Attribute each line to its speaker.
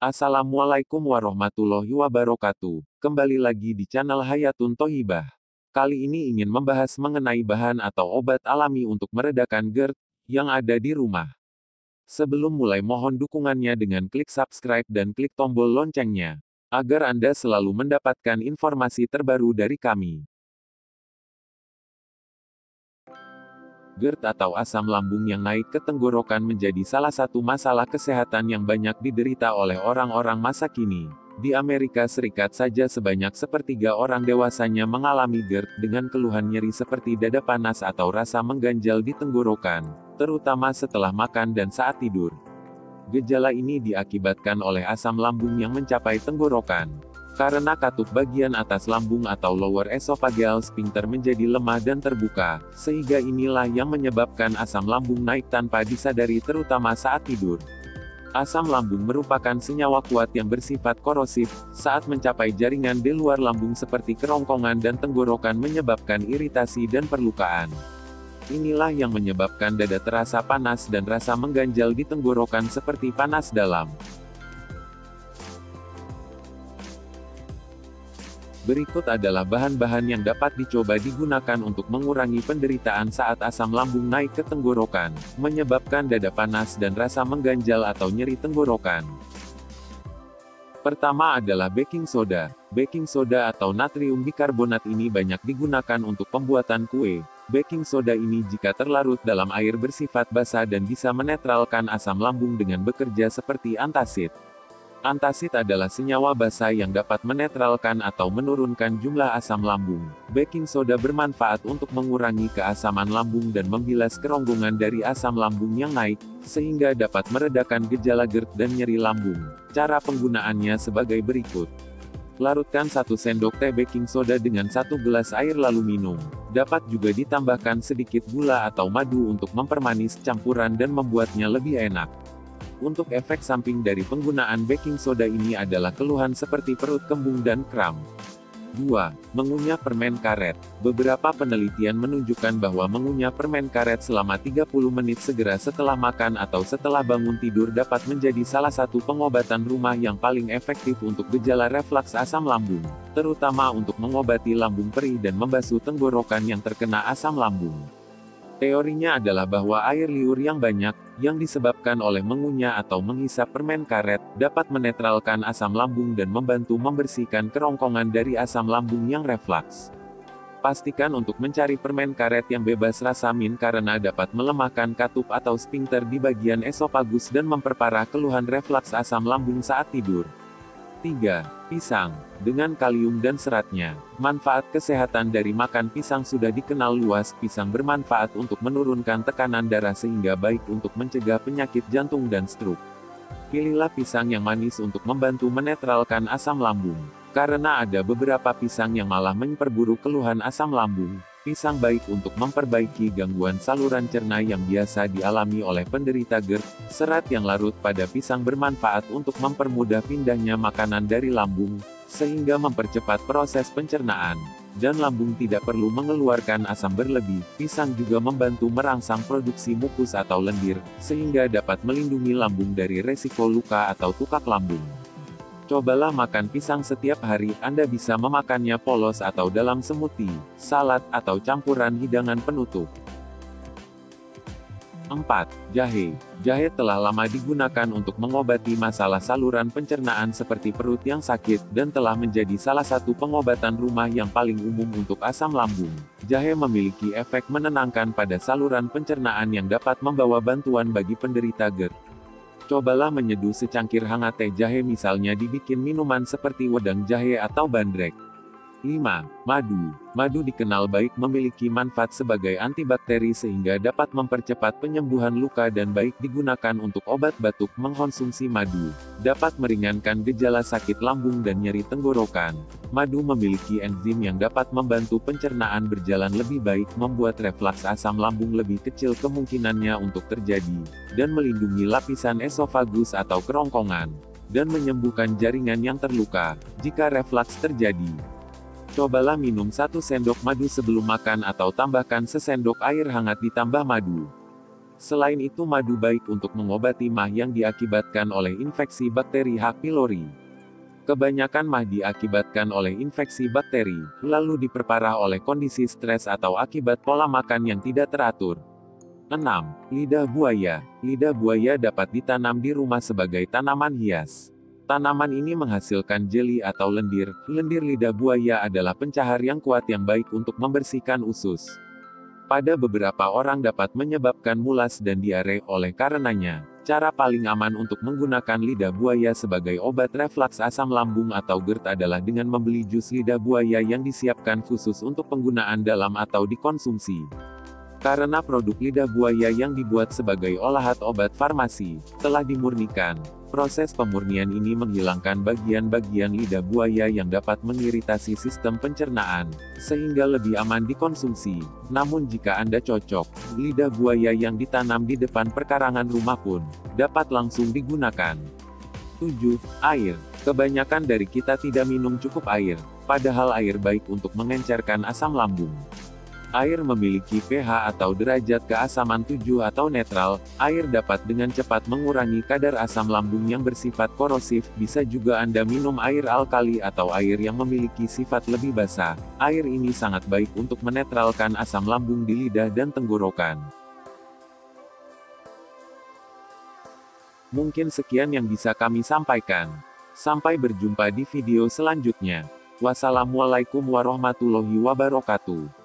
Speaker 1: Assalamualaikum warahmatullahi wabarakatuh. Kembali lagi di channel Hayatun Thoyibah. Kali ini ingin membahas mengenai bahan atau obat alami untuk meredakan GERD yang ada di rumah. Sebelum mulai mohon dukungannya dengan klik subscribe dan klik tombol loncengnya, agar Anda selalu mendapatkan informasi terbaru dari kami. GERD atau asam lambung yang naik ke tenggorokan menjadi salah satu masalah kesehatan yang banyak diderita oleh orang-orang masa kini. Di Amerika Serikat saja sebanyak sepertiga orang dewasanya mengalami GERD dengan keluhan nyeri seperti dada panas atau rasa mengganjal di tenggorokan, terutama setelah makan dan saat tidur. Gejala ini diakibatkan oleh asam lambung yang mencapai tenggorokan. Karena katup bagian atas lambung atau lower esophageal sphincter menjadi lemah dan terbuka, sehingga inilah yang menyebabkan asam lambung naik tanpa disadari terutama saat tidur. Asam lambung merupakan senyawa kuat yang bersifat korosif, saat mencapai jaringan di luar lambung seperti kerongkongan dan tenggorokan menyebabkan iritasi dan perlukaan. Inilah yang menyebabkan dada terasa panas dan rasa mengganjal di tenggorokan seperti panas dalam. Berikut adalah bahan-bahan yang dapat dicoba digunakan untuk mengurangi penderitaan saat asam lambung naik ke tenggorokan, menyebabkan dada panas dan rasa mengganjal atau nyeri tenggorokan. Pertama adalah baking soda. Baking soda atau natrium bikarbonat ini banyak digunakan untuk pembuatan kue. Baking soda ini jika terlarut dalam air bersifat basah dan bisa menetralkan asam lambung dengan bekerja seperti antasid. Antasid adalah senyawa basa yang dapat menetralkan atau menurunkan jumlah asam lambung. Baking soda bermanfaat untuk mengurangi keasaman lambung dan membilas kerongkongan dari asam lambung yang naik, sehingga dapat meredakan gejala GERD dan nyeri lambung. Cara penggunaannya sebagai berikut. Larutkan 1 sendok teh baking soda dengan 1 gelas air lalu minum. Dapat juga ditambahkan sedikit gula atau madu untuk mempermanis campuran dan membuatnya lebih enak. Untuk efek samping dari penggunaan baking soda ini adalah keluhan seperti perut kembung dan kram. 2. Mengunyah permen karet. Beberapa penelitian menunjukkan bahwa mengunyah permen karet selama 30 menit segera setelah makan atau setelah bangun tidur dapat menjadi salah satu pengobatan rumah yang paling efektif untuk gejala reflaks asam lambung, terutama untuk mengobati lambung perih dan membasuh tenggorokan yang terkena asam lambung. Teorinya adalah bahwa air liur yang banyak, yang disebabkan oleh mengunyah atau menghisap permen karet, dapat menetralkan asam lambung dan membantu membersihkan kerongkongan dari asam lambung yang reflaks. Pastikan untuk mencari permen karet yang bebas rasa mint karena dapat melemahkan katup atau sphincter di bagian esofagus dan memperparah keluhan reflaks asam lambung saat tidur. 3. Pisang. Dengan kalium dan seratnya. Manfaat kesehatan dari makan pisang sudah dikenal luas. Pisang bermanfaat untuk menurunkan tekanan darah sehingga baik untuk mencegah penyakit jantung dan stroke. Pilihlah pisang yang manis untuk membantu menetralkan asam lambung. Karena ada beberapa pisang yang malah memperburuk keluhan asam lambung. Pisang baik untuk memperbaiki gangguan saluran cerna yang biasa dialami oleh penderita GERD. Serat yang larut pada pisang bermanfaat untuk mempermudah pindahnya makanan dari lambung, sehingga mempercepat proses pencernaan. Dan lambung tidak perlu mengeluarkan asam berlebih. Pisang juga membantu merangsang produksi mukus atau lendir, sehingga dapat melindungi lambung dari resiko luka atau tukak lambung. Cobalah makan pisang setiap hari. Anda bisa memakannya polos atau dalam smoothie, salad, atau campuran hidangan penutup. 4. Jahe. Jahe telah lama digunakan untuk mengobati masalah saluran pencernaan seperti perut yang sakit, dan telah menjadi salah satu pengobatan rumah yang paling umum untuk asam lambung. Jahe memiliki efek menenangkan pada saluran pencernaan yang dapat membawa bantuan bagi penderita GERD. Cobalah menyeduh secangkir hangat teh jahe misalnya dibikin minuman seperti wedang jahe atau bandrek. 5. Madu. Madu dikenal baik memiliki manfaat sebagai antibakteri sehingga dapat mempercepat penyembuhan luka dan baik digunakan untuk obat batuk. Mengkonsumsi madu dapat meringankan gejala sakit lambung dan nyeri tenggorokan. Madu memiliki enzim yang dapat membantu pencernaan berjalan lebih baik, membuat reflaks asam lambung lebih kecil kemungkinannya untuk terjadi, dan melindungi lapisan esofagus atau kerongkongan, dan menyembuhkan jaringan yang terluka jika reflaks terjadi. Cobalah minum 1 sendok madu sebelum makan atau tambahkan sesendok air hangat ditambah madu. Selain itu madu baik untuk mengobati MAH yang diakibatkan oleh infeksi bakteri H. pylori. Kebanyakan MAH diakibatkan oleh infeksi bakteri, lalu diperparah oleh kondisi stres atau akibat pola makan yang tidak teratur. 6. Lidah buaya. Lidah buaya dapat ditanam di rumah sebagai tanaman hias. Tanaman ini menghasilkan jeli atau lendir. Lendir lidah buaya adalah pencahar yang kuat yang baik untuk membersihkan usus. Pada beberapa orang dapat menyebabkan mulas dan diare. Oleh karenanya, cara paling aman untuk menggunakan lidah buaya sebagai obat reflaks asam lambung atau GERD adalah dengan membeli jus lidah buaya yang disiapkan khusus untuk penggunaan dalam atau dikonsumsi. Karena produk lidah buaya yang dibuat sebagai olahan obat farmasi, telah dimurnikan. Proses pemurnian ini menghilangkan bagian-bagian lidah buaya yang dapat mengiritasi sistem pencernaan, sehingga lebih aman dikonsumsi. Namun jika Anda cocok, lidah buaya yang ditanam di depan perkarangan rumah pun, dapat langsung digunakan. 7. Air. Kebanyakan dari kita tidak minum cukup air, padahal air baik untuk mengencerkan asam lambung. Air memiliki pH atau derajat keasaman 7 atau netral. Air dapat dengan cepat mengurangi kadar asam lambung yang bersifat korosif. Bisa juga Anda minum air alkali atau air yang memiliki sifat lebih basa. Air ini sangat baik untuk menetralkan asam lambung di lidah dan tenggorokan. Mungkin sekian yang bisa kami sampaikan. Sampai berjumpa di video selanjutnya. Wassalamualaikum warahmatullahi wabarakatuh.